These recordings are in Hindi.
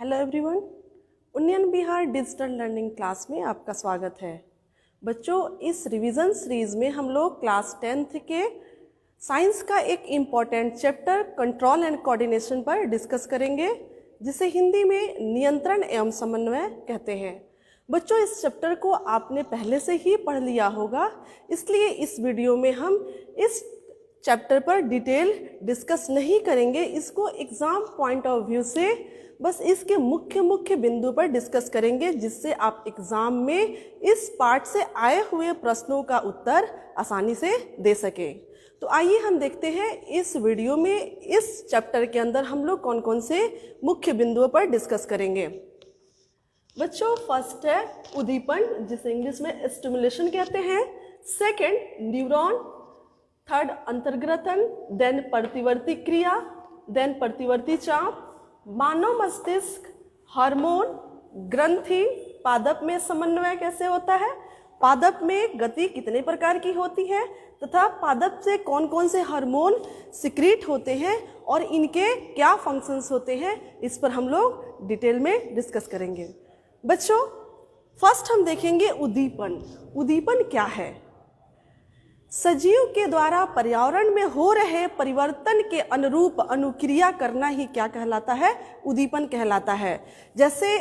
हेलो एवरीवन, उन्नयन बिहार डिजिटल लर्निंग क्लास में आपका स्वागत है। बच्चों, इस रिवीजन सीरीज में हम लोग क्लास 10th के साइंस का एक important chapter control and coordination पर डिस्कस करेंगे, जिसे हिंदी में नियंत्रण एवं समन्वय कहते हैं। बच्चों, इस चैप्टर को आपने पहले से ही पढ़ लिया होगा, इसलिए इस वीडियो में हम इस चैप्टर पर डिटेल डिस्कस नहीं करेंगे। इसको एग्जाम पॉइंट ऑफ व्यू से बस इसके मुख्य बिंदु पर डिस्कस करेंगे, जिससे आप एग्जाम में इस पार्ट से आए हुए प्रश्नों का उत्तर आसानी से दे सकें। तो आइए हम देखते हैं इस वीडियो में इस चैप्टर के अंदर हम लोग कौन कौन से मुख्य बिंदुओं पर डिस्कस करेंगे। बच्चों, फर्स्ट है उद्दीपन, जिसे इंग्लिश में स्टिमुलेशन कहते हैं। सेकंड न्यूरॉन, थर्ड अंतर्ग्रथन, देन प्रतिवर्ती क्रिया, देन प्रतिवर्ती चाप, मानव मस्तिष्क, हार्मोन, ग्रंथि, पादप में समन्वय कैसे होता है, पादप में गति कितने प्रकार की होती है तथा पादप से कौन कौन से हार्मोन सिक्रीट होते हैं और इनके क्या फंक्शंस होते हैं, इस पर हम लोग डिटेल में डिस्कस करेंगे। बच्चों, फर्स्ट हम देखेंगे उद्दीपन। उद्दीपन क्या है? सजीव के द्वारा पर्यावरण में हो रहे परिवर्तन के अनुरूप अनुक्रिया करना ही क्या कहलाता है? उद्दीपन कहलाता है। जैसे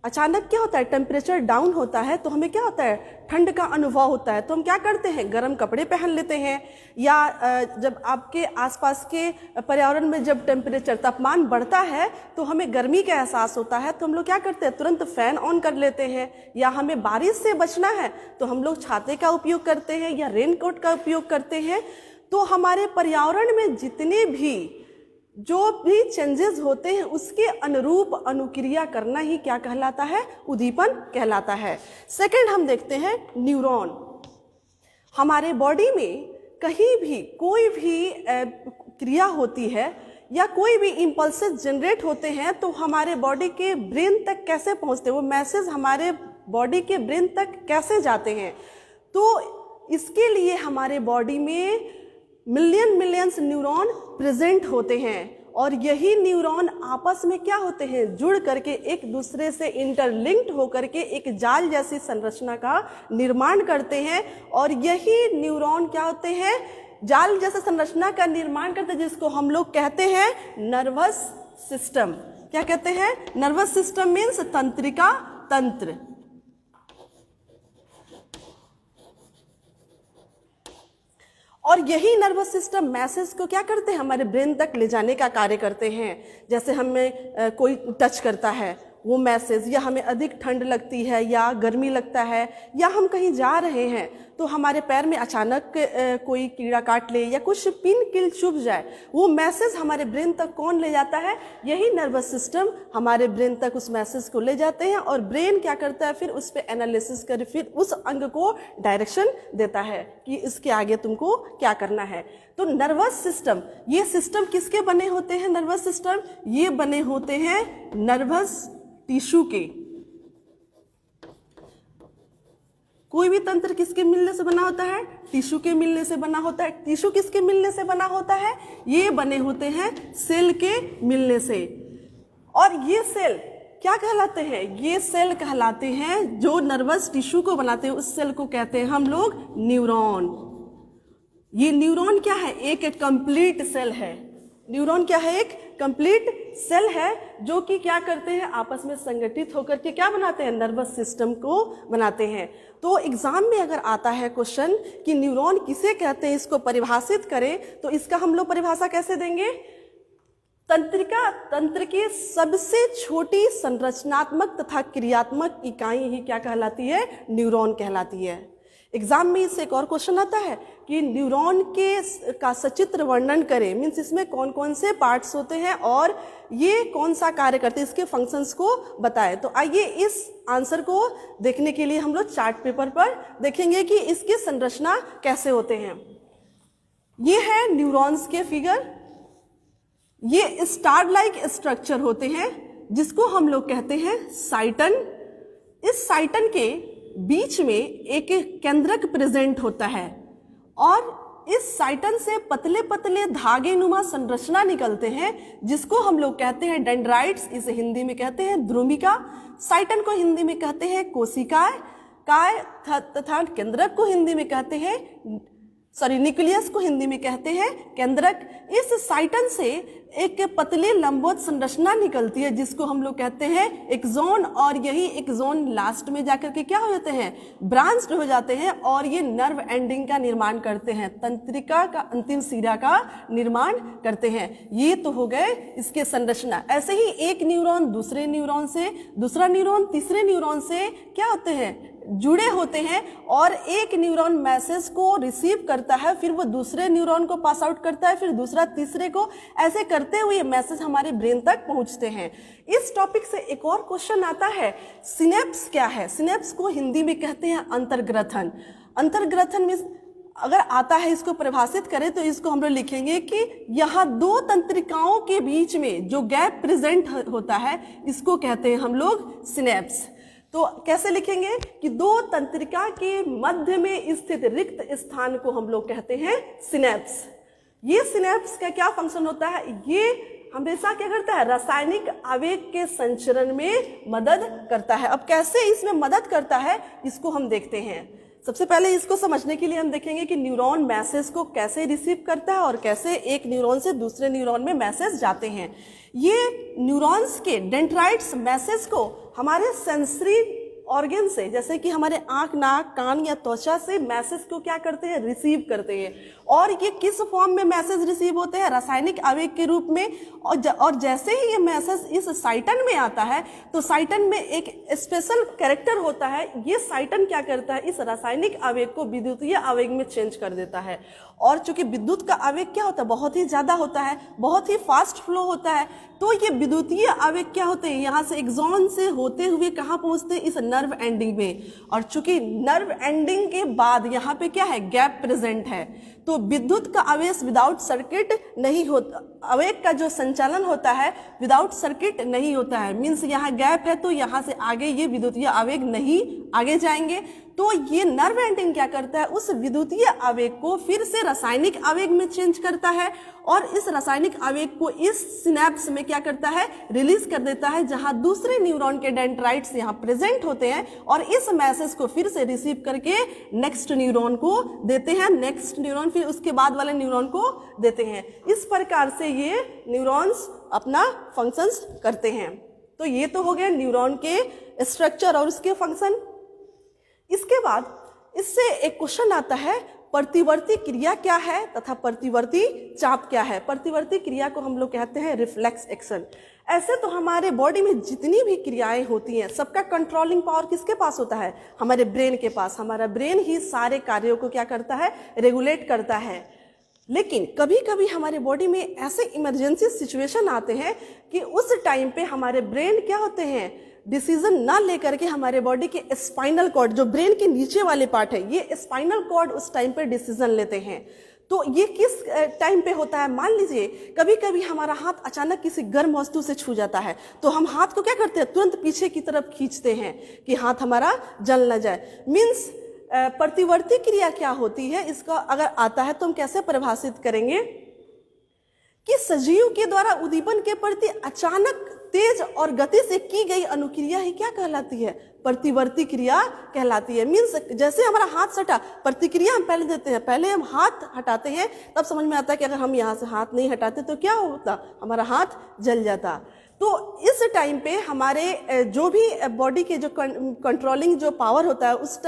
अचानक क्या होता है, टेम्परेचर डाउन होता है तो हमें क्या होता है, ठंड का अनुभव होता है, तो हम क्या करते हैं, गर्म कपड़े पहन लेते हैं। या जब आपके आसपास के पर्यावरण में जब टेम्परेचर तापमान बढ़ता है तो हमें गर्मी का एहसास होता है, तो हम लोग क्या करते हैं, तुरंत फैन ऑन कर लेते हैं। या हमें बारिश से बचना है तो हम लोग छाते का उपयोग करते हैं या रेनकोट का उपयोग करते हैं। तो हमारे पर्यावरण में जितने भी जो भी चेंजेस होते हैं उसके अनुरूप अनुक्रिया करना ही क्या कहलाता है? उद्दीपन कहलाता है। सेकंड हम देखते हैं न्यूरॉन। हमारे बॉडी में कहीं भी कोई भी क्रिया होती है या कोई भी इम्पल्सेस जनरेट होते हैं तो हमारे बॉडी के ब्रेन तक कैसे पहुंचते हैं, वो मैसेज हमारे बॉडी के ब्रेन तक कैसे जाते हैं। तो इसके लिए हमारे बॉडी में मिलियंस न्यूरॉन प्रेजेंट होते हैं और यही न्यूरॉन आपस में क्या होते हैं, जुड़ करके एक दूसरे से इंटरलिंक्ड होकर के एक जाल जैसी संरचना का निर्माण करते हैं। और यही न्यूरॉन क्या होते हैं, जाल जैसे संरचना का निर्माण करते हैं, जिसको हम लोग कहते हैं नर्वस सिस्टम। क्या कहते हैं? नर्वस सिस्टम मीन्स तंत्रिका तंत्र। और यही नर्वस सिस्टम मैसेज को क्या करते हैं, हमारे ब्रेन तक ले जाने का कार्य करते हैं। जैसे हमें कोई टच करता है, वो मैसेज, या हमें अधिक ठंड लगती है या गर्मी लगता है, या हम कहीं जा रहे हैं तो हमारे पैर में अचानक कोई कीड़ा काट ले या कुछ पिन किल चुभ जाए, वो मैसेज हमारे ब्रेन तक कौन ले जाता है? यही नर्वस सिस्टम हमारे ब्रेन तक उस मैसेज को ले जाते हैं और ब्रेन क्या करता है, फिर उस पर एनालिसिस कर फिर उस अंग को डायरेक्शन देता है कि इसके आगे तुमको क्या करना है। तो नर्वस सिस्टम, ये सिस्टम किसके बने होते हैं? नर्वस सिस्टम ये बने होते हैं नर्वस टिश्यू के। कोई भी तंत्र किसके मिलने से बना होता है? टिश्यू के मिलने से बना होता है। टिश्यू किसके मिलने से बना होता है? ये बने होते हैं सेल के मिलने से। और ये सेल क्या कहलाते हैं? ये सेल कहलाते हैं जो नर्वस टिश्यू को बनाते हैं, उस सेल को कहते हैं हम लोग न्यूरॉन। ये न्यूरॉन क्या है? एक कंप्लीट सेल है। न्यूरॉन क्या है? एक कंप्लीट सेल है जो कि क्या करते हैं, आपस में संगठित होकर के क्या बनाते हैं, नर्वस सिस्टम को बनाते हैं। तो एग्जाम में अगर आता है क्वेश्चन कि न्यूरॉन किसे कहते हैं, इसको परिभाषित करें, तो इसका हम लोग परिभाषा कैसे देंगे? तंत्रिका तंत्र की सबसे छोटी संरचनात्मक तथा क्रियात्मक इकाई ही क्या कहलाती है? न्यूरॉन कहलाती है। एग्जाम में इससे एक और क्वेश्चन आता है कि न्यूरॉन का सचित्र वर्णन करें, मीन्स इसमें कौन कौन से पार्ट्स होते हैं और ये कौन सा कार्य करते हैं, इसके फंक्शंस को बताएं। तो आइए इस आंसर को देखने के लिए हम लोग चार्ट पेपर पर देखेंगे कि इसकी संरचना कैसे होते हैं। ये है न्यूरॉन्स के फिगर। ये स्टार लाइक स्ट्रक्चर होते हैं जिसको हम लोग कहते हैं साइटन। इस साइटन के बीच में एक केंद्रक प्रेजेंट होता है और इस साइटन से पतले पतले धागे नुमा संरचना निकलते हैं जिसको हम लोग कहते हैं डेंड्राइट्स, इसे हिंदी में कहते हैं ध्रुमिका। साइटन को हिंदी में कहते हैं कोशिकाएं, काय तथा केंद्रक को हिंदी में कहते हैं न्यूक्लियस को हिंदी में कहते हैं केंद्रक। इस साइटन से एक पतली लंबवत संरचना निकलती है जिसको हम लोग कहते हैं एक्सोन, और यही एक्सोन लास्ट में जाकर के क्या हो जाते हैं, ब्रांच्ड हो जाते हैं और ये नर्व एंडिंग का निर्माण करते हैं, तंत्रिका का अंतिम सिरा का निर्माण करते हैं। ये तो हो गए इसके संरचना। ऐसे ही एक न्यूरॉन दूसरे न्यूरॉन से, दूसरा न्यूरॉन तीसरे न्यूरॉन से क्या होते हैं, जुड़े होते हैं, और एक न्यूरॉन मैसेज को रिसीव करता है, फिर वो दूसरे न्यूरॉन को पास आउट करता है, फिर दूसरा तीसरे को, ऐसे करते हुए मैसेज हमारे ब्रेन तक पहुंचते हैं। इस टॉपिक से एक और क्वेश्चन आता है, सिनेप्स क्या है? सिनेप्स को हिंदी में कहते हैं अंतर्ग्रथन। अंतर्ग्रथन में अगर आता है, इसको परिभाषित करें तो इसको हम लोग लिखेंगे कि यहाँ दो तंत्रिकाओं के बीच में जो गैप प्रेजेंट होता है इसको कहते हैं हम लोग सिनेप्स। तो कैसे लिखेंगे कि दो तंत्रिका के मध्य में स्थित रिक्त स्थान को हम लोग कहते हैं सिनेप्स। ये सिनेप्स का क्या फंक्शन होता है? ये हमेशा क्या करता है, रासायनिक आवेग के संचरण में मदद करता है। अब कैसे इसमें मदद करता है इसको हम देखते हैं। सबसे पहले इसको समझने के लिए हम देखेंगे कि न्यूरॉन मैसेज को कैसे रिसीव करता है और कैसे एक न्यूरॉन से दूसरे न्यूरॉन में मैसेज जाते हैं। ये न्यूरॉन्स के डेंड्राइट्स मैसेज को हमारे सेंसरी ऑर्गन से, जैसे कि हमारे आंख, नाक, कान या त्वचा से मैसेज को क्या करते हैं, रिसीव करते हैं। और ये किस फॉर्म में मैसेज रिसीव होते हैं? रासायनिक आवेग के रूप में। और जैसे ही ये मैसेज इस साइटन में आता है तो साइटन में एक स्पेशल कैरेक्टर होता है। ये साइटन क्या करता है, इस रासायनिक आवेग को विद्युतीय आवेग में चेंज कर देता है। और चूंकि विद्युत का आवेग क्या होता है, बहुत ही ज्यादा होता है, बहुत ही फास्ट फ्लो होता है, तो ये विद्युतीय आवेग क्या होते हैं, यहाँ से एक्सॉन से होते हुए कहाँ पहुंचते हैं, इस नर्व एंडिंग में। और चूंकि नर्व एंडिंग के बाद यहाँ पे क्या है, गैप प्रेजेंट है, तो विद्युत का आवेश विदाउट सर्किट नहीं होता, आवेग का जो संचालन होता है विदाउट सर्किट नहीं होता है। मीन्स यहाँ गैप है तो यहाँ से आगे ये विद्युतीय आवेग नहीं आगे जाएंगे। तो ये नर्व एंडिंग क्या करता है, उस विद्युतीय आवेग को फिर से रासायनिक आवेग में चेंज करता है और इस रासायनिक आवेग को इस सिनेप्स में क्या करता है, रिलीज कर देता है, जहां दूसरे न्यूरॉन के डेंड्राइट्स यहां प्रेजेंट होते हैं और इस मैसेज को फिर से रिसीव करके नेक्स्ट न्यूरॉन को देते हैं, नेक्स्ट न्यूरॉन फिर उसके बाद वाले न्यूरॉन को देते हैं। इस प्रकार से ये न्यूरॉन्स अपना फंक्शंस करते हैं। तो ये तो हो गया न्यूरॉन के स्ट्रक्चर और उसके फंक्शन। इसके बाद इससे एक क्वेश्चन आता है, प्रतिवर्ती क्रिया क्या है तथा प्रतिवर्ती चाप क्या है। प्रतिवर्ती क्रिया को हम लोग कहते हैं रिफ्लेक्स एक्शन। ऐसे तो हमारे बॉडी में जितनी भी क्रियाएं होती हैं सबका कंट्रोलिंग पावर किसके पास होता है, हमारे ब्रेन के पास। हमारा ब्रेन ही सारे कार्यों को क्या करता है, रेगुलेट करता है। लेकिन कभी कभी हमारे बॉडी में ऐसे इमरजेंसी सिचुएशन आते हैं कि उस टाइम पे हमारे ब्रेन क्या होते हैं, डिसीजन ना लेकर के हमारे बॉडी के स्पाइनल कॉर्ड, जो ब्रेन के नीचे वाले पार्ट है, ये स्पाइनल कॉर्ड उस टाइम पे डिसीजन लेते हैं। तो ये किस टाइम पे होता है, मान लीजिए कभी कभी हमारा हाथ अचानक किसी गर्म वस्तु से छू जाता है तो हम हाथ को क्या करते हैं, तुरंत पीछे की तरफ खींचते हैं कि हाथ हमारा जल न जाए। मीन्स प्रतिवर्ती क्रिया क्या होती है, इसका अगर आता है तो हम कैसे परिभाषित करेंगे कि सजीव के द्वारा उद्दीपन के प्रति अचानक तेज और गति से की गई अनुक्रिया ही क्या कहलाती है, प्रतिवर्ती क्रिया कहलाती है। मीन्स जैसे हमारा हाथ सटा, प्रतिक्रिया हम पहले देते हैं, पहले हम हाथ हटाते हैं तब समझ में आता है कि अगर हम यहाँ से हाथ नहीं हटाते तो क्या होता, हमारा हाथ जल जाता। तो इस टाइम पे हमारे जो भी बॉडी के जो कंट्रोलिंग जो पावर होता है उस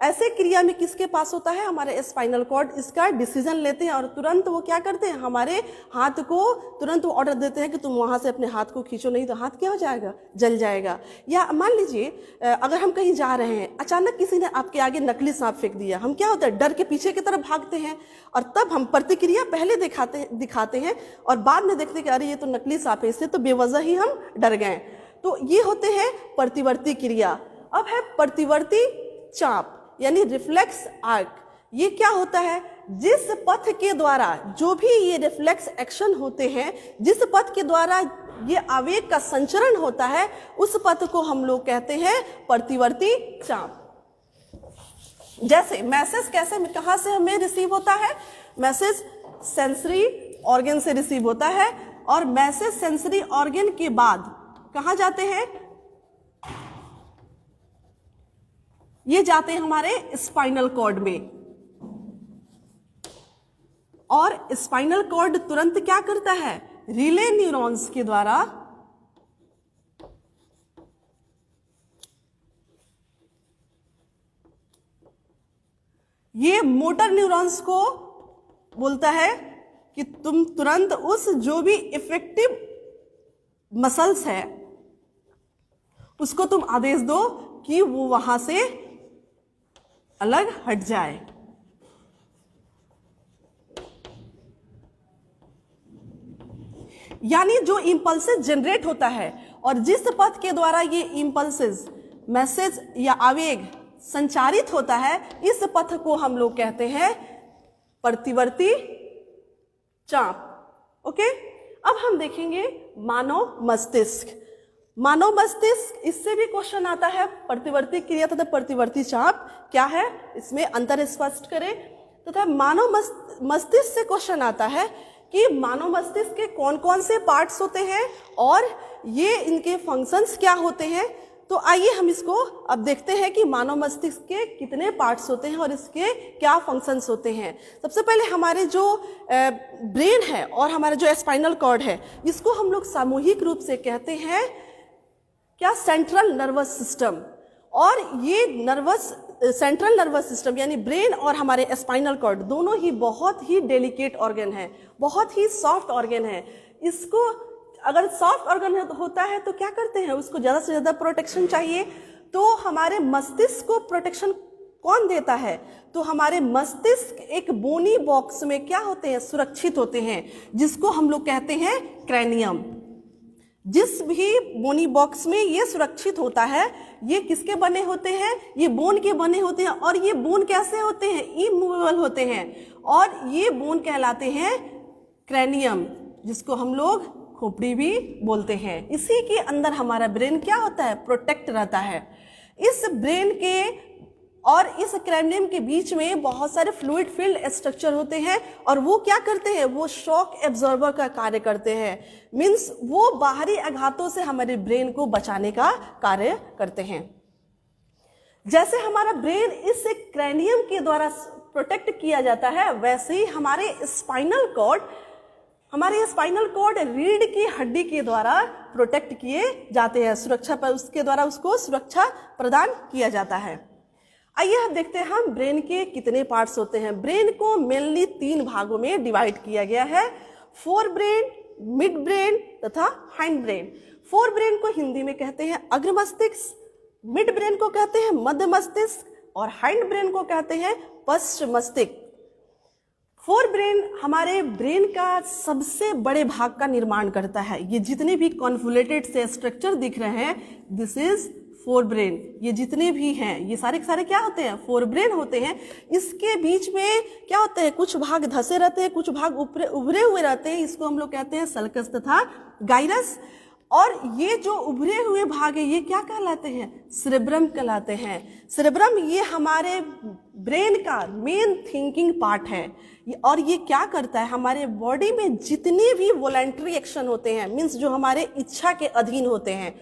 ऐसे क्रिया में किसके पास होता है, हमारे स्पाइनल कॉर्ड इसका डिसीजन लेते हैं और तुरंत वो क्या करते हैं, हमारे हाथ को तुरंत वो ऑर्डर देते हैं कि तुम वहां से अपने हाथ को खींचो, नहीं तो हाथ क्या हो जाएगा, जल जाएगा। या मान लीजिए अगर हम कहीं जा रहे हैं, अचानक किसी ने आपके आगे नकली सांप फेंक दिया, हम क्या होता है, डर के पीछे की तरफ भागते हैं और तब हम प्रतिक्रिया पहले दिखाते हैं और बाद में देखते हैं कि अरे ये तो नकली सांप है, इससे तो बेवजह ही हम डर गए। तो ये होते हैं प्रतिवर्ती क्रिया। अब है प्रतिवर्ती चाप यानी रिफ्लेक्स आर्क। ये क्या होता है, जिस पथ के द्वारा जो भी ये रिफ्लेक्स एक्शन होते हैं, जिस पथ के द्वारा ये आवेग का संचरण होता है, उस पथ को हम लोग कहते हैं प्रतिवर्ती चाप। जैसे मैसेज कैसे, कहाँ से हमें रिसीव होता है, मैसेज सेंसरी ऑर्गन से रिसीव होता है, और मैसेज सेंसरी ऑर्गन के बाद कहाँ जाते हैं, ये जाते हैं हमारे स्पाइनल कॉर्ड में, और स्पाइनल कॉर्ड तुरंत क्या करता है, रिले न्यूरॉन्स के द्वारा ये मोटर न्यूरॉन्स को बोलता है कि तुम तुरंत उस जो भी इफेक्टिव मसल्स है उसको तुम आदेश दो कि वो वहां से अलग हट जाए। यानी जो इंपल्सेस जनरेट होता है और जिस पथ के द्वारा ये इंपल्सेस मैसेज या आवेग संचारित होता है, इस पथ को हम लोग कहते हैं प्रतिवर्ती चाप। ओके, अब हम देखेंगे मानव मस्तिष्क। मानव मस्तिष्क, इससे भी क्वेश्चन आता है, प्रतिवर्ती क्रिया तथा प्रतिवर्ती चाप क्या है, इसमें अंतर स्पष्ट करें। तथा मानव मस्तिष्क से क्वेश्चन आता है कि मानव मस्तिष्क के कौन कौन से पार्ट्स होते हैं और ये इनके फंक्शंस क्या होते हैं। तो आइए हम इसको अब देखते हैं कि मानव मस्तिष्क के कितने पार्ट्स होते हैं और इसके क्या फंक्शंस होते हैं। सबसे पहले हमारे जो ब्रेन है और हमारा जो स्पाइनल कॉर्ड है, इसको हम लोग सामूहिक रूप से कहते हैं क्या, सेंट्रल नर्वस सिस्टम। और ये सेंट्रल नर्वस सिस्टम यानी ब्रेन और हमारे स्पाइनल कॉर्ड दोनों ही बहुत ही डेलिकेट ऑर्गन है, बहुत ही सॉफ्ट ऑर्गन है। इसको अगर सॉफ्ट ऑर्गन होता है तो क्या करते हैं, उसको ज़्यादा से ज़्यादा प्रोटेक्शन चाहिए। तो हमारे मस्तिष्क को प्रोटेक्शन कौन देता है, तो हमारे मस्तिष्क एक बोनी बॉक्स में क्या होते हैं, सुरक्षित होते हैं, जिसको हम लोग कहते हैं क्रैनियम। जिस भी बोनी बॉक्स में ये सुरक्षित होता है, ये किसके बने होते हैं, ये बोन के बने होते हैं। और ये बोन कैसे होते हैं, इमूवेबल होते हैं, और ये बोन कहलाते हैं क्रैनियम, जिसको हम लोग खोपड़ी भी बोलते हैं। इसी के अंदर हमारा ब्रेन क्या होता है, प्रोटेक्ट रहता है। इस ब्रेन के और इस क्रैनियम के बीच में बहुत सारे फ्लूइड फील्ड स्ट्रक्चर होते हैं, और वो क्या करते हैं, वो शॉक एब्जॉर्बर का कार्य करते हैं। मीन्स वो बाहरी आघातों से हमारे ब्रेन को बचाने का कार्य करते हैं। जैसे हमारा ब्रेन इस क्रैनियम के द्वारा प्रोटेक्ट किया जाता है, वैसे ही हमारे स्पाइनल कॉर्ड रीढ़ की हड्डी के द्वारा प्रोटेक्ट किए जाते हैं, सुरक्षा पर उसके द्वारा उसको सुरक्षा प्रदान किया जाता है। आइए हम देखते हैं हम ब्रेन के कितने पार्ट्स होते हैं। ब्रेन को मेनली 3 भागों में डिवाइड किया गया है, फोर ब्रेन, मिड ब्रेन तथा हाइंड ब्रेन। फोर ब्रेन को हिंदी में कहते हैं अग्र मस्तिष्क, मिड ब्रेन को कहते हैं मध्य मस्तिष्क, और हाइंड ब्रेन को कहते हैं पश्च मस्तिष्क। फोर ब्रेन हमारे ब्रेन का सबसे बड़े भाग का निर्माण करता है। ये जितने भी कॉन्वोल्यूटेड से स्ट्रक्चर दिख रहे हैं, दिस इज फोर ब्रेन। ये जितने भी हैं ये सारे के सारे क्या होते हैं, फोर ब्रेन होते हैं। इसके बीच में क्या होते हैं, कुछ भाग धसे रहते हैं, कुछ भाग उभरे हुए रहते हैं, इसको हम लोग कहते हैं सल्कस तथा गाइरस। और ये जो उभरे हुए भाग है ये क्या कहलाते हैं, सेरेब्रम कहलाते हैं। सेरेब्रम ये हमारे ब्रेन का मेन थिंकिंग पार्ट है, और ये क्या करता है, हमारे बॉडी में जितने भी वॉलंटरी एक्शन होते हैं, मीन्स जो हमारे इच्छा के अधीन होते हैं,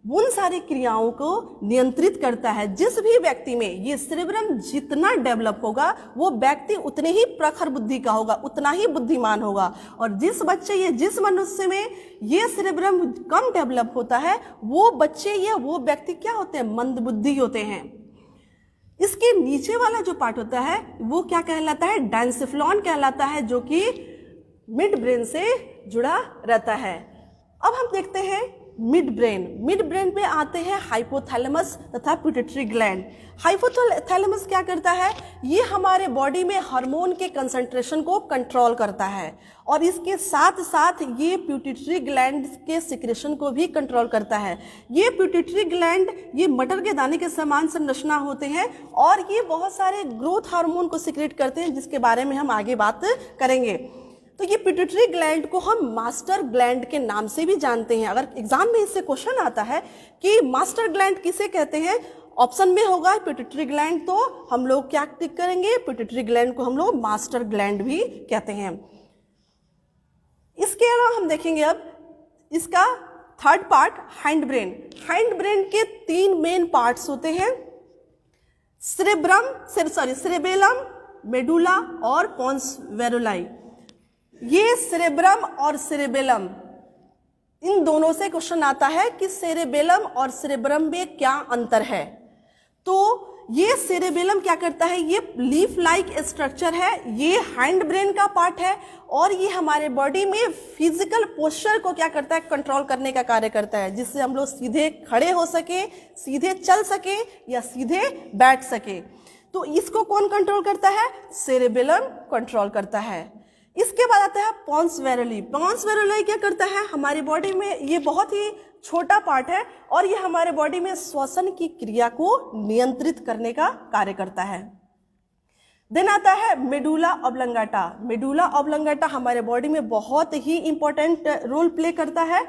उन सारी क्रियाओं को नियंत्रित करता है। जिस भी व्यक्ति में ये सेरेब्रम जितना डेवलप होगा, वो व्यक्ति उतने ही प्रखर बुद्धि का होगा, उतना ही बुद्धिमान होगा। और जिस मनुष्य में ये सेरेब्रम कम डेवलप होता है, वो बच्चे या वो व्यक्ति क्या होते हैं, मंद बुद्धि होते हैं। इसके नीचे वाला जो पार्ट होता है वो क्या कहलाता है, डायंसेफ्लॉन कहलाता है, जो कि मिड ब्रेन से जुड़ा रहता है। अब हम देखते हैं मिड ब्रेन पे आते हैं हाइपोथैलेमस तथा पिट्यूटरी ग्लैंड। हाइपोथैलेमस क्या करता है, ये हमारे बॉडी में हार्मोन के कंसंट्रेशन को कंट्रोल करता है, और इसके साथ साथ ये पिट्यूटरी ग्लैंड के सिक्रेशन को भी कंट्रोल करता है। ये पिट्यूटरी ग्लैंड ये मटर के दाने के समान संरचना होते हैं, और ये बहुत सारे ग्रोथ हार्मोन को सिक्रेट करते हैं, जिसके बारे में हम आगे बात करेंगे। तो ये पिट्यूटरी ग्लैंड को हम मास्टर ग्लैंड के नाम से भी जानते हैं। अगर एग्जाम में इससे क्वेश्चन आता है कि मास्टर ग्लैंड किसे कहते हैं, ऑप्शन में होगा पिट्यूटरी ग्लैंड, तो हम लोग क्या टिक करेंगे, पिट्यूटरी ग्लैंड को हम लोग मास्टर ग्लैंड भी कहते हैं। इसके अलावा हम देखेंगे अब इसका third part hind brain. Hind brain के 3 मेन पार्ट्स होते हैं, सेरेबेलम, मेडुला और पोन्स वेरुलाई। ये सेरेब्रम और सेरेबेलम, इन दोनों से क्वेश्चन आता है कि सेरेबेलम और सेरेब्रम में क्या अंतर है। तो ये सेरेबेलम क्या करता है, ये लीफ लाइक स्ट्रक्चर है, ये हैंड ब्रेन का पार्ट है और ये हमारे बॉडी में फिजिकल पोस्चर को क्या करता है, कंट्रोल करने का कार्य करता है, जिससे हम लोग सीधे खड़े हो सके, सीधे चल सके या सीधे बैठ सके। तो इसको कौन कंट्रोल करता है, सेरेबेलम कंट्रोल करता है। इसके बाद आता है पोन्स वेरुलाई। पोन्स वेरुलाई क्या करता है, हमारी बॉडी में ये बहुत ही छोटा पार्ट है और ये हमारे बॉडी में श्वसन की क्रिया को नियंत्रित करने का कार्य करता है। देन आता है मेडुला ऑब्लंगाटा। मेडुला ऑब्लंगाटा हमारे बॉडी में बहुत ही इंपॉर्टेंट रोल प्ले करता है।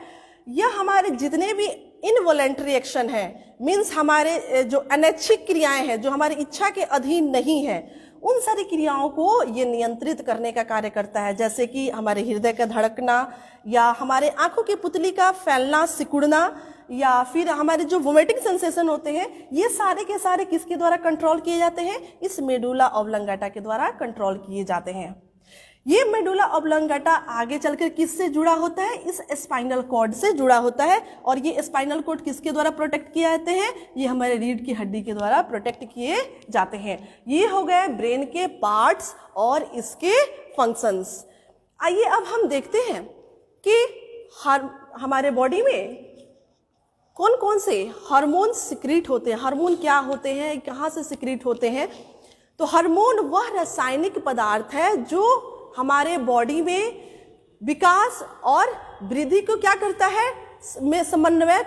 यह हमारे जितने भी इनवॉलेंट्री एक्शन है, मीन्स हमारे जो अनैच्छिक क्रियाएं हैं, जो हमारी इच्छा के अधीन नहीं है, उन सारी क्रियाओं को ये नियंत्रित करने का कार्य करता है। जैसे कि हमारे हृदय का धड़कना या हमारे आंखों की पुतली का फैलना सिकुड़ना या फिर हमारे जो वोमिटिंग सेंसेशन होते हैं, ये सारे के सारे किसके द्वारा कंट्रोल किए जाते हैं, इस मेडुला ऑब्लंगाटा के द्वारा कंट्रोल किए जाते हैं। ये मेडुला ऑब्लंगाटा आगे चलकर किससे जुड़ा होता है, इस स्पाइनल कॉर्ड से जुड़ा होता है। और ये स्पाइनल कॉर्ड किसके द्वारा प्रोटेक्ट किए जाते हैं, ये हमारे रीढ़ की हड्डी के द्वारा प्रोटेक्ट किए जाते हैं। ये हो गए ब्रेन के पार्ट्स और इसके फंक्शंस। आइए अब हम देखते हैं कि हमारे बॉडी में कौन कौन से हार्मोन सिक्रीट होते हैं। हार्मोन क्या होते हैं, कहाँ से सिक्रीट होते हैं। तो हार्मोन वह रासायनिक पदार्थ है जो हमारे बॉडी में विकास और वृद्धि को क्या करता है, में समन्वय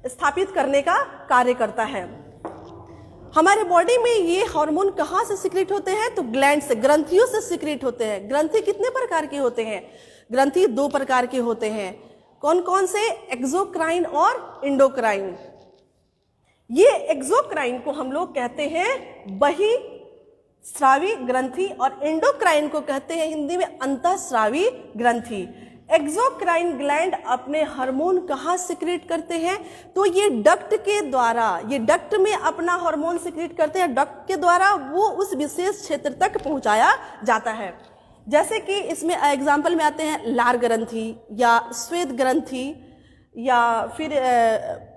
स्थापित करने का कार्य करता है। हमारे बॉडी में ये हार्मोन कहाँ से सिक्रीट होते हैं, तो ग्लैंड से, ग्रंथियों से सिक्रीट होते हैं। ग्रंथि कितने प्रकार के होते हैं, ग्रंथि 2 प्रकार के होते हैं। कौन कौन से, एक्सोक्राइन और इंडोक्राइन। ये एक्सोक्राइन को हम लोग कहते हैं बहिःस्रावी ग्रंथि और एंडोक्राइन को कहते हैं हिंदी में अंतःस्रावी ग्रंथि। एक्सोक्राइन ग्लैंड अपने हार्मोन कहाँ सिक्रीट करते हैं, तो ये डक्ट के द्वारा, ये डक्ट में अपना हार्मोन सिक्रीट करते हैं। डक्ट के द्वारा वो उस विशेष क्षेत्र तक पहुंचाया जाता है। जैसे कि इसमें एग्जाम्पल में आते हैं लार ग्रंथि या श्वेत ग्रंथि या फिर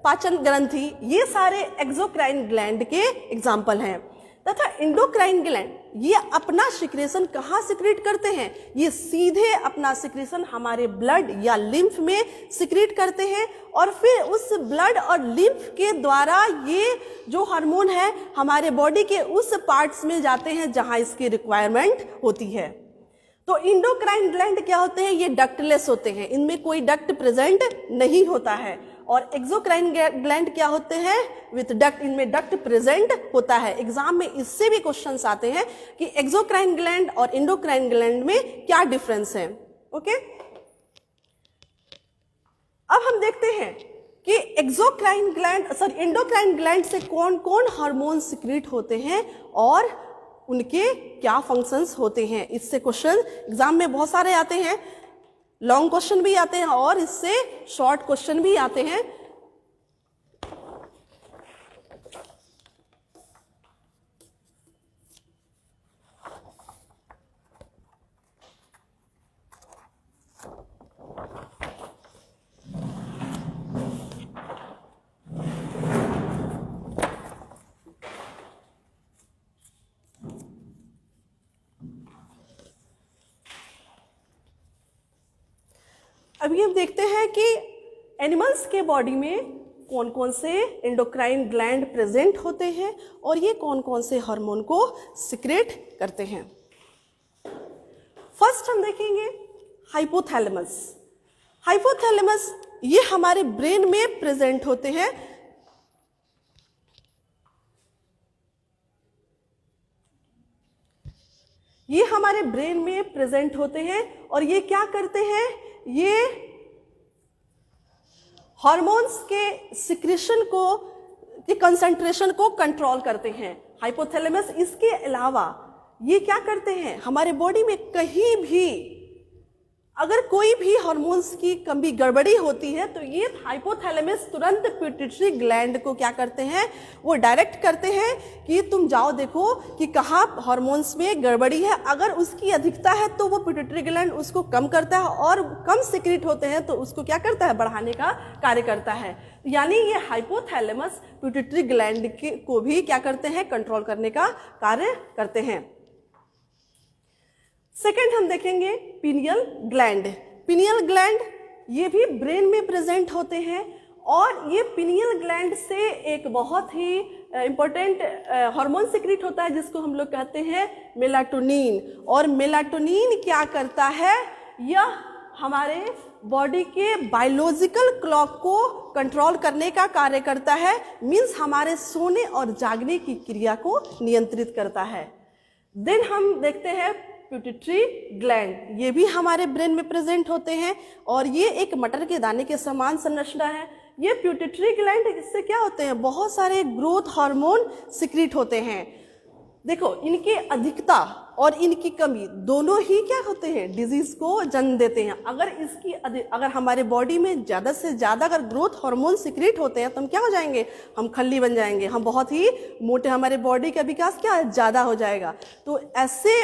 पाचन ग्रंथि, ये सारे एक्सोक्राइन ग्लैंड के एग्जाम्पल हैं। तथा इंडोक्राइन ग्लैंड ये अपना सिक्रेशन कहाँ सिक्रीट करते हैं, ये सीधे अपना सिक्रेशन हमारे ब्लड या लिम्फ में सिक्रीट करते हैं और फिर उस ब्लड और लिम्फ के द्वारा ये जो हार्मोन है हमारे बॉडी के उस पार्ट्स में जाते हैं जहां इसकी रिक्वायरमेंट होती है। तो इंडोक्राइन ग्लैंड क्या होते हैं, ये डक्टलेस होते हैं, इनमें कोई डक्ट प्रेजेंट नहीं होता है। और एक्सोक्राइन ग्लैंड क्या होते हैं, विथ डक्ट, इनमें डक्ट प्रेजेंट होता है। एग्जाम में इससे भी क्वेश्चंस आते हैं कि एक्सोक्राइन ग्लैंड और इंडोक्राइन ग्लैंड में क्या डिफरेंस है। ओके, अब हम देखते हैं कि इंडोक्राइन ग्लैंड से कौन कौन हार्मोन सिक्रीट होते हैं और उनके क्या फंक्शंस होते हैं। इससे क्वेश्चन एग्जाम में बहुत सारे आते हैं, लॉन्ग क्वेश्चन भी आते हैं और इससे शॉर्ट क्वेश्चन भी आते हैं। अभी हम देखते हैं कि एनिमल्स के बॉडी में कौन कौन से एंडोक्राइन ग्लैंड प्रेजेंट होते हैं और ये कौन कौन से हार्मोन को सिक्रेट करते हैं। फर्स्ट हम देखेंगे हाइपोथैलेमस। हाइपोथैलेमस ये हमारे ब्रेन में प्रेजेंट होते हैं। ये हमारे ब्रेन में प्रेजेंट होते हैं और ये क्या करते हैं, ये हार्मोन्स के सिक्रेशन को के कंसंट्रेशन को कंट्रोल करते हैं। हाइपोथैलेमस इसके अलावा ये क्या करते हैं, हमारे बॉडी में कहीं भी अगर कोई भी हार्मोन्स की कमी गड़बड़ी होती है तो ये हाइपोथैलेमस तुरंत पिट्यूटरी ग्लैंड को क्या करते हैं, वो डायरेक्ट करते हैं कि तुम जाओ देखो कि कहाँ हार्मोन्स में गड़बड़ी है। अगर उसकी अधिकता है तो वो पिट्यूटरी ग्लैंड उसको कम करता है, और कम सिक्रीट होते हैं तो उसको क्या करता है, बढ़ाने का कार्य करता है। यानी ये हाइपोथैलेमस पिट्यूटरी ग्लैंड को भी क्या करते हैं, कंट्रोल करने का कार्य करते हैं। सेकेंड हम देखेंगे पीनियल ग्लैंड। पीनियल ग्लैंड ये भी ब्रेन में प्रेजेंट होते हैं, और ये पीनियल ग्लैंड से एक बहुत ही इंपॉर्टेंट हार्मोन सिक्रीट होता है जिसको हम लोग कहते हैं मेलाटोनिन। और मेलाटोनिन क्या करता है, यह हमारे बॉडी के बायोलॉजिकल क्लॉक को कंट्रोल करने का कार्य करता है, मीन्स हमारे सोने और जागने की क्रिया को नियंत्रित करता है। देन हम देखते हैं पिट्यूटरी ग्लैंड, ये भी हमारे ब्रेन में प्रेजेंट होते हैं, और ये एक मटर के दाने के समान संरचना है। ये पिट्यूटरी ग्लैंड, इससे क्या होते हैं, बहुत सारे ग्रोथ हार्मोन सिक्रीट होते हैं। देखो, इनकी अधिकता और इनकी कमी दोनों ही क्या होते हैं, डिजीज को जन्म देते हैं। अगर हमारे बॉडी में ज़्यादा से ज़्यादा अगर ग्रोथ हार्मोन सिक्रीट होते हैं तो हम क्या हो जाएंगे, हम खल्ली बन जाएंगे, हम बहुत ही मोटे, हमारे बॉडी का विकास क्या ज़्यादा हो जाएगा। तो ऐसे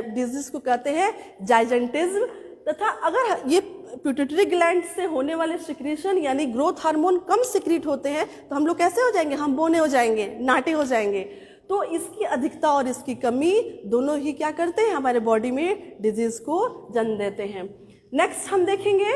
डिजीज को कहते हैं जाइजेंटिज्म। तथा अगर ये पिट्यूटरी ग्लैंड से होने वाले सिक्रीशन यानी ग्रोथ हार्मोन कम सिक्रीट होते हैं तो हम लोग कैसे हो जाएंगे, हम बौने हो जाएंगे, नाटे हो जाएंगे। तो इसकी अधिकता और इसकी कमी दोनों ही क्या करते हैं, हमारे बॉडी में डिजीज को जन्म देते हैं। नेक्स्ट हम देखेंगे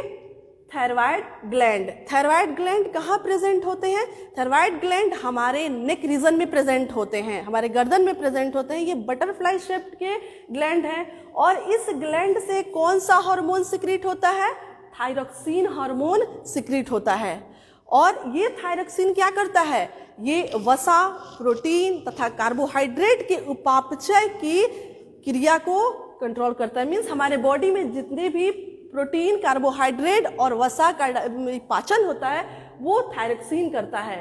थायराइड ग्लैंड। थायराइड ग्लैंड कहाँ प्रेजेंट होते हैं, थायराइड ग्लैंड हमारे नेक रीजन में प्रेजेंट होते हैं, हमारे गर्दन में प्रेजेंट होते हैं। ये बटरफ्लाई शेप्ड के ग्लैंड हैं, और इस ग्लैंड से कौन सा हार्मोन सिक्रीट होता है, थायरॉक्सिन हार्मोन सिक्रीट होता है। और ये थायरॉक्सिन क्या करता है, ये वसा, प्रोटीन तथा कार्बोहाइड्रेट के उपापचय की क्रिया को कंट्रोल करता है। मीन्स हमारे बॉडी में जितने भी प्रोटीन, कार्बोहाइड्रेट और वसा का पाचन होता है वो थायरॉक्सिन करता है।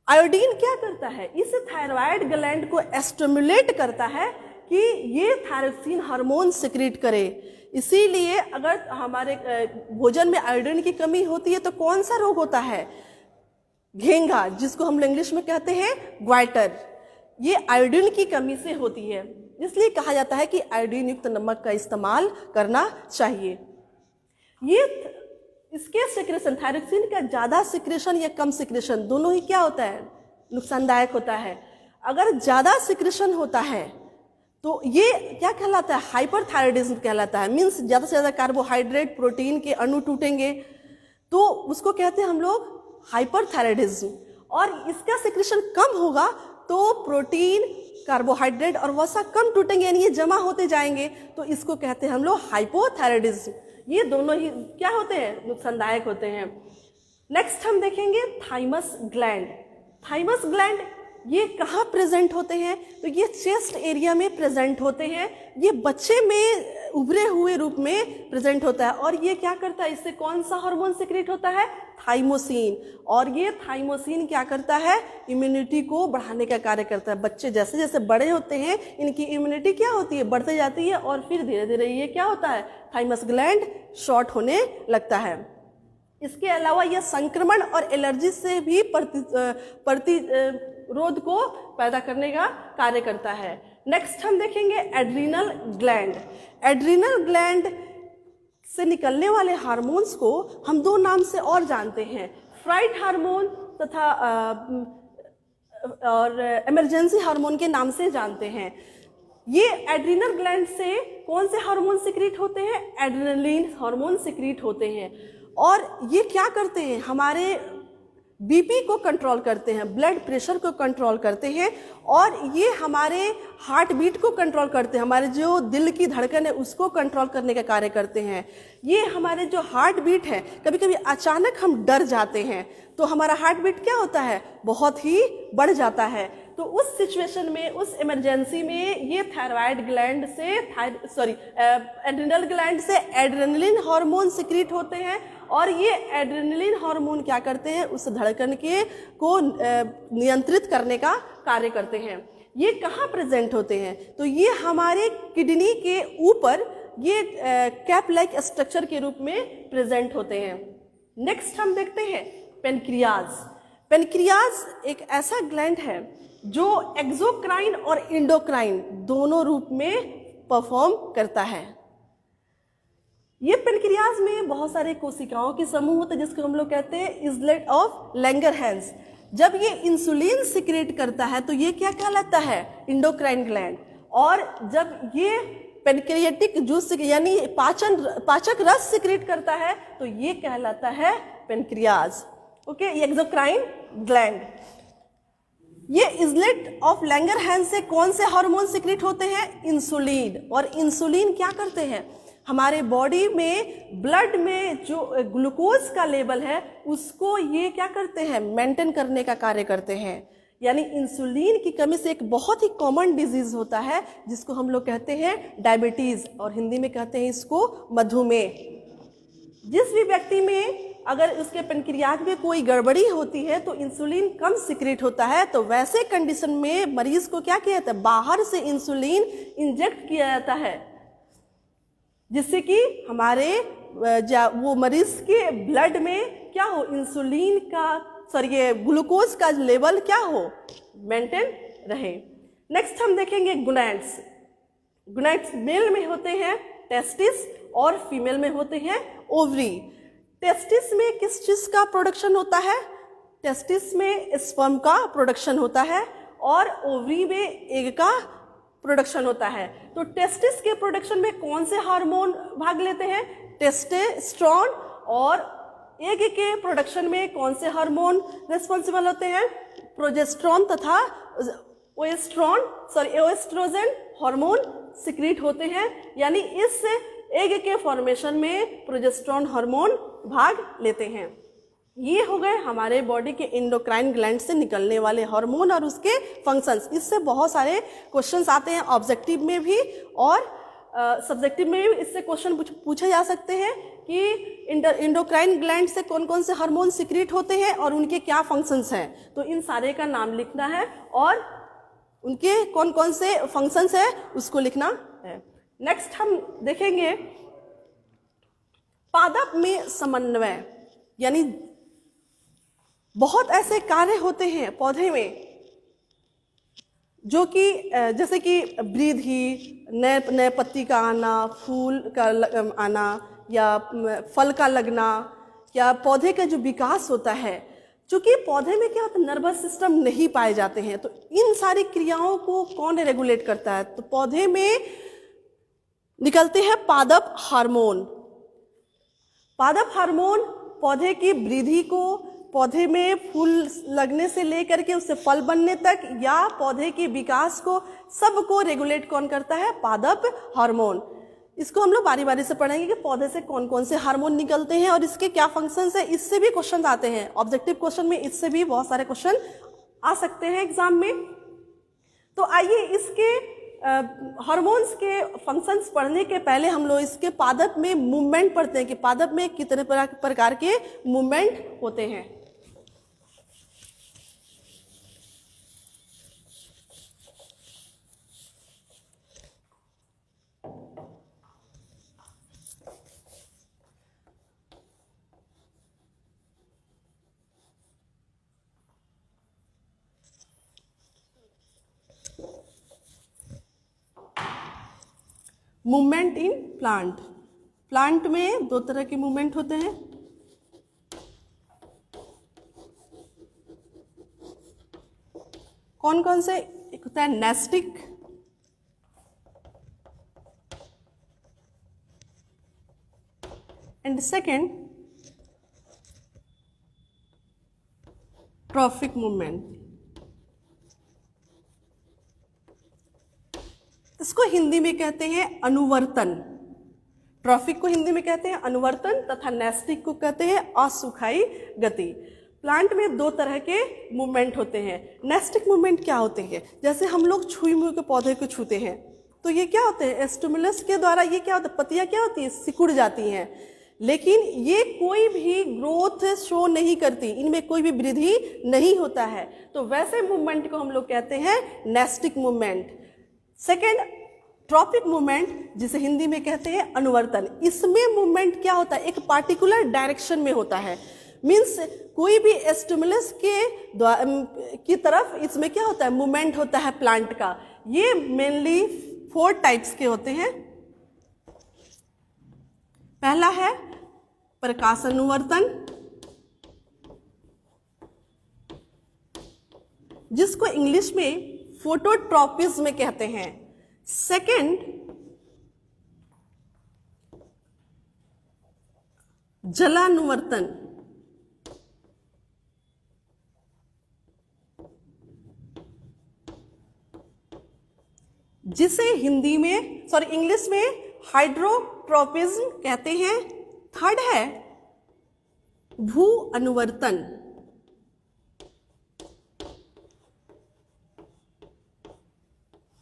आयोडीन क्या करता है, इस थायराइड ग्लैंड को स्टिमुलेट करता है कि ये थायरॉक्सिन हार्मोन सिक्रीट करे। इसीलिए अगर हमारे भोजन में आयोडीन की कमी होती है तो कौन सा रोग होता है, घेंघा, जिसको हम इंग्लिश में कहते हैं ग्वाइटर। ये आयोडीन की कमी से होती है, इसलिए कहा जाता है कि आयोडीन युक्त नमक का इस्तेमाल करना चाहिए। ये इसके सिक्रेशन, थायरॉक्सिन का ज़्यादा सिक्रेशन या कम सिक्रेशन दोनों ही क्या होता है, नुकसानदायक होता है। अगर ज़्यादा सिक्रेशन होता है तो ये क्या कहलाता है, हाइपरथायरॉयडिज्म कहलाता है। मीन्स ज़्यादा से ज़्यादा कार्बोहाइड्रेट, प्रोटीन के अणु टूटेंगे तो उसको कहते हैं हम लोग हाइपरथायरॉयडिज्म। और इसका सिक्रेशन कम होगा तो प्रोटीन, कार्बोहाइड्रेट और वसा कम टूटेंगे, यानी ये जमा होते जाएंगे, तो इसको कहते हैं हम लोग हाइपोथायरॉयडिज्म। ये दोनों ही क्या होते हैं, नुकसानदायक होते हैं। नेक्स्ट हम देखेंगे थाइमस ग्लैंड। थाइमस ग्लैंड ये कहाँ प्रेजेंट होते हैं, तो ये चेस्ट एरिया में प्रेजेंट होते हैं। ये बच्चे में उभरे हुए रूप में प्रेजेंट होता है, और ये क्या करता है, इससे कौन सा हार्मोन सिक्रीट होता है, थाइमोसिन। और ये थाइमोसिन क्या करता है, इम्यूनिटी को बढ़ाने का कार्य करता है। बच्चे जैसे जैसे बड़े होते हैं इनकी इम्यूनिटी क्या होती है, बढ़ते जाती है, और फिर धीरे धीरे ये क्या होता है, थाइमस ग्लैंड शॉर्ट होने लगता है। इसके अलावा यह संक्रमण और एलर्जी से भी प्रतिरोध को पैदा करने का कार्य करता है। नेक्स्ट हम देखेंगे एड्रीनल ग्लैंड। एड्रीनल ग्लैंड से निकलने वाले हार्मोन्स को हम दो नाम से और जानते हैं, फ्राइट हार्मोन तथा और इमरजेंसी हार्मोन के नाम से जानते हैं। ये एड्रीनल ग्लैंड से कौन से हार्मोन सिक्रीट होते हैं, एड्रेनलिन हार्मोन सिक्रीट होते हैं। और ये क्या करते हैं, हमारे बीपी को कंट्रोल करते हैं, ब्लड प्रेशर को कंट्रोल करते हैं, और ये हमारे हार्ट बीट को कंट्रोल करते हैं, हमारे जो दिल की धड़कन है उसको कंट्रोल करने का कार्य करते हैं। ये हमारे जो हार्ट बीट है, कभी कभी अचानक हम डर जाते हैं तो हमारा हार्ट बीट क्या होता है, बहुत ही बढ़ जाता है। तो उस सिचुएशन में, उस इमरजेंसी में ये थायराइड ग्लैंड से एड्रिनल ग्लैंड से एड्रेनलिन हार्मोन सिक्रीट होते हैं और ये एड्रेनलिन हार्मोन क्या करते हैं, उस धड़कन के को नियंत्रित करने का कार्य करते हैं। ये कहाँ प्रेजेंट होते हैं, तो ये हमारे किडनी के ऊपर ये कैप लाइक स्ट्रक्चर के रूप में प्रेजेंट होते हैं। नेक्स्ट हम देखते हैं पेनक्रियाज। पेनक्रियाज एक ऐसा ग्लैंड है जो एक्सोक्राइन और इंडोक्राइन दोनों रूप में परफॉर्म करता है। ये पेनक्रियाज में बहुत सारे कोशिकाओं के समूह होते हैं जिसको हम लोग कहते हैं इजलेट ऑफ लैंगरहैंस। जब ये इंसुलिन सिक्रेट करता है तो ये क्या कहलाता है, इंडोक्राइन ग्लैंड। और जब ये पेनक्रियाटिक जूस यानी पाचक रस सिक्रेट करता है तो ये कहलाता है पेनक्रियाज। ओके, ये एक्सोक्राइन ग्लैंड। ये इजलेट ऑफ लैंगरहैंस से कौन से हार्मोन सिक्रेट होते हैं, इंसुलिन। और इंसुलिन क्या करते हैं, हमारे बॉडी में ब्लड में जो ग्लूकोज का लेवल है उसको ये क्या करते हैं, मेंटेन करने का कार्य करते हैं। यानी इंसुलिन की कमी से एक बहुत ही कॉमन डिजीज होता है जिसको हम लोग कहते हैं डायबिटीज, और हिंदी में कहते हैं इसको मधुमेह। जिस भी व्यक्ति में अगर उसके पेनक्रियाज में कोई गड़बड़ी होती है तो इंसुलिन कम सिक्रेट होता है, तो वैसे कंडीशन में मरीज को क्या किया जाता है, बाहर से इंसुलिन इंजेक्ट किया जाता है जिससे कि हमारे वो मरीज के ब्लड में क्या हो, इंसुलिन का ये ग्लूकोज का लेवल क्या हो, मेंटेन रहे। नेक्स्ट हम देखेंगे गुनैड्स। गुनैड्स मेल में होते हैं टेस्टिस और फीमेल में होते हैं ओवरी। टेस्टिस में किस चीज का प्रोडक्शन होता है, टेस्टिस में स्पर्म का प्रोडक्शन होता है और ओवरी में एग का प्रोडक्शन होता है। तो टेस्टिस के प्रोडक्शन में कौन से हार्मोन भाग लेते हैं, टेस्टोस्टेरोन। और एग के प्रोडक्शन में कौन से हार्मोन रिस्पॉन्सिबल होते हैं, प्रोजेस्टेरोन तथा एस्ट्रोजन हार्मोन सिक्रीट होते हैं। यानी इस एग के फॉर्मेशन में प्रोजेस्टेरोन हार्मोन भाग लेते हैं। ये हो गए हमारे बॉडी के इंडोक्राइन ग्लैंड से निकलने वाले हार्मोन और उसके फंक्शंस। इससे बहुत सारे क्वेश्चंस आते हैं ऑब्जेक्टिव में भी और सब्जेक्टिव में भी। इससे क्वेश्चन पूछे जा सकते हैं कि इंडोक्राइन ग्लैंड से कौन कौन से हार्मोन सिक्रीट होते हैं और उनके क्या फंक्शंस हैं, तो इन सारे का नाम लिखना है और उनके कौन कौन से फंक्शंस है उसको लिखना है। नेक्स्ट हम देखेंगे पादप में समन्वय। यानी बहुत ऐसे कार्य होते हैं पौधे में जो कि जैसे कि वृद्धि, नए पत्ती का आना, फूल का आना या फल का लगना या पौधे का जो विकास होता है। चूंकि पौधे में क्या होता है, नर्वस सिस्टम नहीं पाए जाते हैं, तो इन सारी क्रियाओं को कौन रेगुलेट करता है, तो पौधे में निकलते हैं पादप हार्मोन। पादप हार्मोन पौधे की वृद्धि को, पौधे में फूल लगने से लेकर के उससे फल बनने तक या पौधे के विकास को, सबको रेगुलेट कौन करता है, पादप हार्मोन। इसको हम लोग बारी बारी से पढ़ेंगे कि पौधे से कौन कौन से हार्मोन निकलते हैं और इसके क्या फंक्शंस है। इससे भी क्वेश्चन आते हैं ऑब्जेक्टिव क्वेश्चन में, इससे भी बहुत सारे क्वेश्चन आ सकते हैं एग्जाम में। तो आइए इसके हार्मोन्स के फंक्शंस पढ़ने के पहले हम लोग इसके पादप में मूवमेंट पढ़ते हैं कि पादप में कितने प्रकार के मूवमेंट होते हैं। Movement in plant. प्लांट में दो तरह के मूवमेंट होते हैं। कौन कौन से, एक होता है nastic, and second tropic movement. इसको हिंदी में कहते हैं अनुवर्तन। ट्रॉफिक को हिंदी में कहते हैं अनुवर्तन तथा नेस्टिक को कहते हैं असुखाई गति। प्लांट में दो तरह के मूवमेंट होते हैं। नेस्टिक मूवमेंट क्या होते हैं? जैसे हम लोग छुई मुई के पौधे को छूते हैं तो ये क्या होते हैं? स्टिमुलस के द्वारा ये क्या होता है? पत्तियां क्या होती है? सिकुड़ जाती हैं, लेकिन ये कोई भी ग्रोथ शो नहीं करती, इनमें कोई भी वृद्धि नहीं होता है। तो वैसे मूवमेंट को हम लोग कहते हैं nastic movement. Second, tropic movement, जिसे हिंदी में कहते हैं अनुवर्तन। इसमें मूवमेंट क्या होता है? एक पार्टिकुलर डायरेक्शन में होता है। मीन्स कोई भी स्टिमुलस की तरफ इसमें क्या होता है? मूवमेंट होता है प्लांट का। ये मेनली 4 टाइप्स के होते हैं। पहला है प्रकाशानुवर्तन, जिसको इंग्लिश में फोटोट्रॉपिज्म कहते हैं। सेकेंड, जलानुवर्तन, जिसे इंग्लिश में हाइड्रोट्रोपिज्म कहते हैं। थर्ड है भू अनुवर्तन,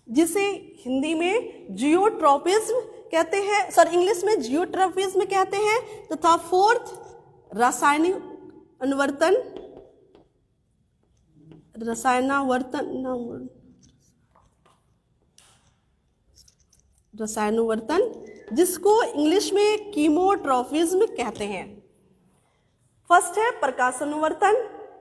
जिसे हिंदी में जियोट्रोपिज्म कहते हैं, इंग्लिश में जियोट्रोपिज्म कहते हैं। तथा फोर्थ रासायनिक अनुवर्तन, रसायनुवर्तन, जिसको इंग्लिश में कीमोट्रोपिज्म कहते हैं। फर्स्ट है प्रकाशानुवर्तन,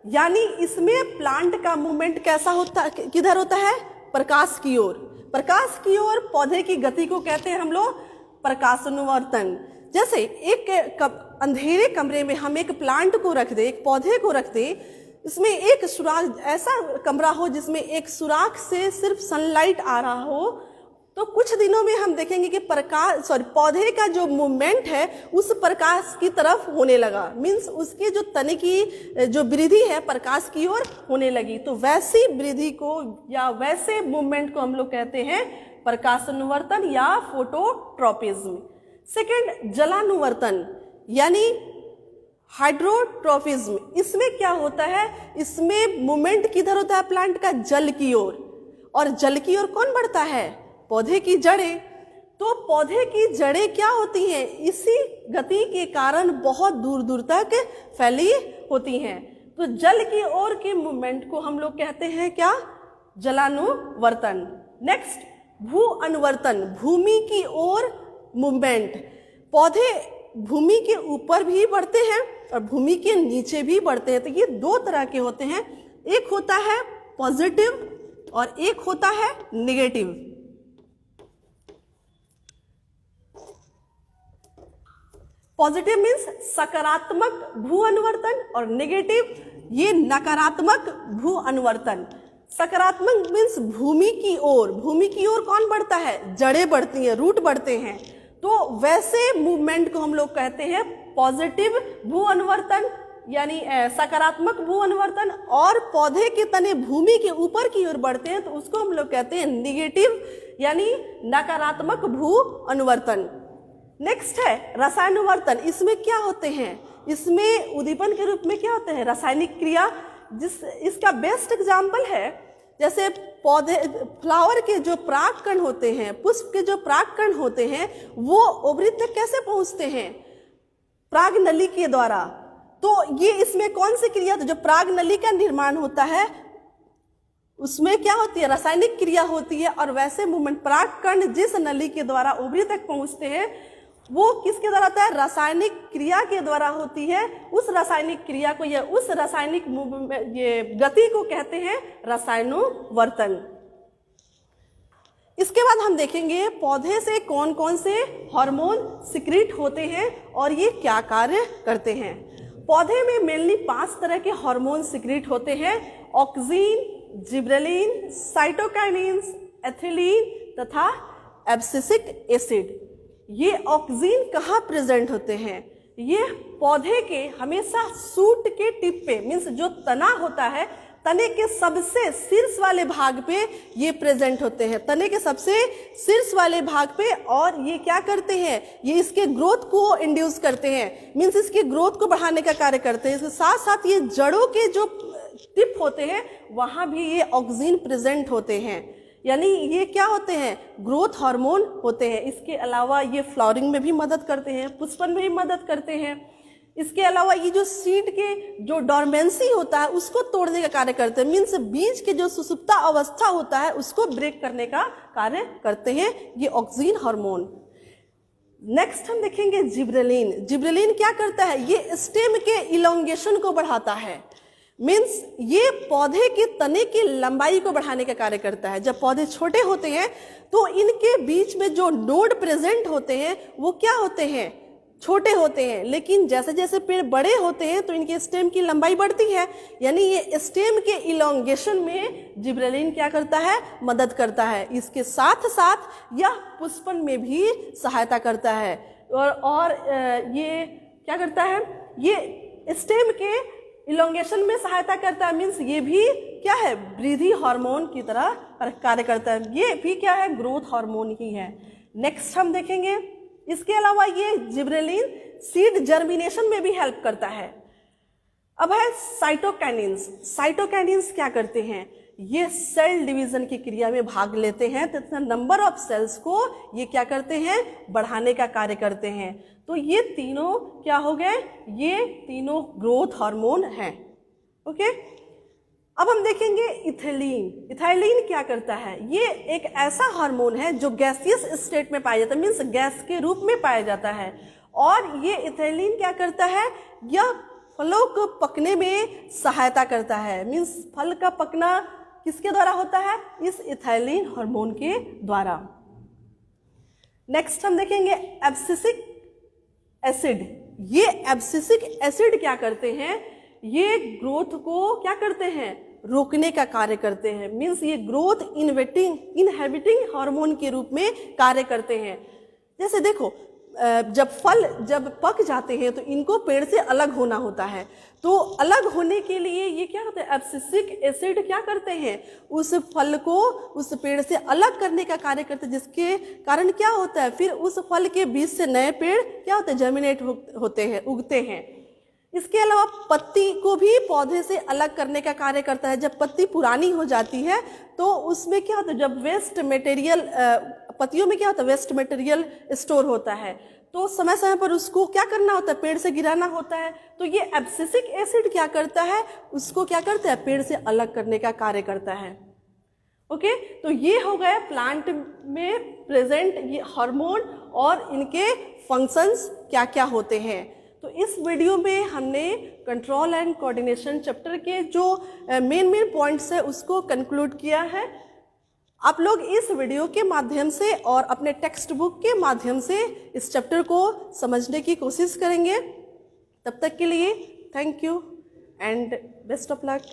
यानी इसमें प्लांट का मूवमेंट कैसा होता, किधर होता है? प्रकाश की ओर। प्रकाश की ओर पौधे की गति को कहते हैं हम लोग प्रकाशानुवर्तन। जैसे एक अंधेरे कमरे में हम एक प्लांट को रख दे, एक पौधे को रख दे, इसमें एक सुराख, ऐसा कमरा हो जिसमें एक सुराख से सिर्फ सनलाइट आ रहा हो, तो कुछ दिनों में हम देखेंगे कि पौधे का जो मूवमेंट है उस प्रकाश की तरफ होने लगा। मीन्स उसकी जो तने की जो वृद्धि है प्रकाश की ओर होने लगी। तो वैसी वृद्धि को या वैसे मूवमेंट को हम लोग कहते हैं प्रकाशानुवर्तन या फोटोट्रॉपिज्म। सेकेंड, जलानुवर्तन यानी हाइड्रोट्रोपिज्म। इसमें क्या होता है? इसमें मूवमेंट किधर होता है? प्लांट का जल की ओर। और जल की ओर कौन बढ़ता है? पौधे की जड़ें। तो पौधे की जड़ें क्या होती हैं? इसी गति के कारण बहुत दूर दूर तक फैली होती हैं। तो जल की ओर के मूवमेंट को हम लोग कहते हैं क्या? जलानुवर्तन। नेक्स्ट, भू अनुवर्तन, भूमि की ओर मूवमेंट। पौधे भूमि के ऊपर भी बढ़ते हैं और भूमि के नीचे भी बढ़ते हैं। तो ये 2 तरह के होते हैं, एक होता है पॉजिटिव और एक होता है नेगेटिव। पॉजिटिव मीन्स सकारात्मक भू अनुवर्तन और नेगेटिव ये नकारात्मक भू अनुवर्तन। सकारात्मक मीन्स भूमि की ओर। भूमि की ओर कौन बढ़ता है? जड़ें बढ़ती हैं, रूट बढ़ते हैं। तो वैसे मूवमेंट को हम लोग कहते हैं पॉजिटिव भू अनुवर्तन यानी सकारात्मक भू अनुवर्तन। और पौधे के तने भूमि के ऊपर की ओर बढ़ते हैं तो उसको हम लोग कहते हैं निगेटिव यानी नकारात्मक भू अनुवर्तन। नेक्स्ट है रसायनुवर्तन। इसमें क्या होते हैं? इसमें उद्दीपन के रूप में क्या होते हैं? रासायनिक क्रिया। इसका बेस्ट एग्जाम्पल है जैसे पौधे फ्लावर के जो परागकण होते हैं, पुष्प के जो परागकण होते हैं, वो ओवरी तक कैसे पहुंचते हैं? पराग नली के द्वारा। तो ये इसमें कौन सी क्रिया? तो जो पराग नली का निर्माण होता है उसमें क्या होती है? रासायनिक क्रिया होती है। और वैसे मूवमेंट परागकण जिस नली के द्वारा ओवरी तक पहुंचते हैं वो किसके द्वारा होता है? रासायनिक क्रिया के द्वारा होती है। उस रासायनिक क्रिया को या उस रासायनिक ये गति को कहते हैं रसायनुवर्तन। इसके बाद हम देखेंगे पौधे से कौन कौन से हार्मोन सिक्रीट होते हैं और ये क्या कार्य करते हैं। पौधे में मेनली 5 तरह के हार्मोन सिक्रीट होते हैं: ऑक्सीन, जिब्रेलिन, साइटोकाइनिन्स, एथिलीन तथा एब्सिसिक एसिड। ये ऑक्सीन कहाँ प्रेजेंट होते हैं? ये पौधे के हमेशा सूट के टिप पे मीन्स जो तना होता है, तने के सबसे शीर्ष वाले भाग पे ये प्रेजेंट होते हैं, तने के सबसे शीर्ष वाले भाग पे। और ये क्या करते हैं, ये इसके ग्रोथ को इंड्यूस करते हैं, मीन्स इसके ग्रोथ को बढ़ाने का कार्य करते हैं। इसके साथ साथ ये जड़ों के जो टिप होते हैं वहां भी ये ऑक्सिन प्रेजेंट होते हैं, यानी ये क्या होते हैं, ग्रोथ हार्मोन होते हैं। इसके अलावा ये फ्लावरिंग में भी मदद करते हैं, पुष्पन में भी मदद करते हैं। इसके अलावा ये जो सीड के जो डॉर्मेंसी होता है उसको तोड़ने का कार्य करते हैं, मीन्स बीज के जो सुसुप्ता अवस्था होता है उसको ब्रेक करने का कार्य करते हैं ये ऑक्सिन हार्मोन। नेक्स्ट हम देखेंगे जिब्रेलिन। जिब्रेलिन क्या करता है, ये स्टेम के इलोंगेशन को बढ़ाता है, मीन्स ये पौधे के तने की लंबाई को बढ़ाने का कार्य करता है। जब पौधे छोटे होते हैं तो इनके बीच में जो नोड प्रेजेंट होते हैं वो क्या होते हैं, छोटे होते हैं, लेकिन जैसे जैसे पेड़ बड़े होते हैं तो इनके स्टेम की लंबाई बढ़ती है, यानी ये स्टेम के इलोंगेशन में जिब्रेलिन क्या करता है, मदद करता है। इसके साथ साथ यह पुष्पन में भी सहायता करता है। और ये क्या करता है, ये स्टेम के इलोंगेशन में सहायता करता है, मीन्स ये भी क्या है, वृद्धि हार्मोन की तरह कार्य करता है। ये भी क्या है, ग्रोथ हार्मोन ही है। नेक्स्ट हम देखेंगे, इसके अलावा ये जिब्रेलिन सीड जर्मिनेशन में भी हेल्प करता है। अब है साइटोकाइनिन्स। साइटोकाइनिन्स क्या करते हैं, ये सेल डिवीजन की क्रिया में भाग लेते हैं तथा नंबर ऑफ सेल्स को ये क्या करते हैं, बढ़ाने का कार्य करते हैं। तो ये तीनों क्या हो गए, ये तीनों ग्रोथ हार्मोन हैं। ओके, अब हम देखेंगे इथाइलिन। इथाइलिन क्या करता है, ये एक ऐसा हार्मोन है जो गैसियस स्टेट में पाया जाता है, मीन्स गैस के रूप में पाया जाता है। और ये इथाइलिन क्या करता है, यह फलों को पकने में सहायता करता है, मीन्स फल का पकना किसके द्वारा होता है, इस इथाइलिन हार्मोन के द्वारा। नेक्स्ट हम देखेंगे एब्सिसिक एसिड। ये एब्सिसिक एसिड क्या करते हैं, ये ग्रोथ को क्या करते हैं, रोकने का कार्य करते हैं, मीन्स ये ग्रोथ इनहिबिटिंग हार्मोन के रूप में कार्य करते हैं। जैसे देखो, जब पक जाते हैं तो इनको पेड़ से अलग होना होता है, तो अलग होने के लिए ये क्या करते हैं, एब्सिसिक एसिड क्या करते हैं, उस फल को उस पेड़ से अलग करने का कार्य करते हैं, जिसके कारण क्या होता है, फिर उस फल के बीज से नए पेड़ क्या होते हैं, जर्मिनेट होते हैं, उगते हैं। इसके अलावा पत्ती को भी पौधे से अलग करने का कार्य करता है। जब पत्ती पुरानी हो जाती है तो उसमें क्या होता है, जब वेस्ट मटेरियल, पत्तियों में क्या होता है, वेस्ट मटेरियल स्टोर होता है, तो समय समय पर उसको क्या करना होता है, पेड़ से गिराना होता है। तो ये एब्सिसिक एसिड क्या करता है, उसको क्या करता है, पेड़ से अलग करने का कार्य करता है। ओके, तो ये हो गया प्लांट में प्रेजेंट ये हार्मोन और इनके फंक्शंस क्या क्या होते हैं। तो इस वीडियो में हमने कंट्रोल एंड कोऑर्डिनेशन चैप्टर के जो मेन पॉइंट्स है उसको कंक्लूड किया है। आप लोग इस वीडियो के माध्यम से और अपने टेक्स्ट बुक के माध्यम से इस चैप्टर को समझने की कोशिश करेंगे। तब तक के लिए thank you and best of luck.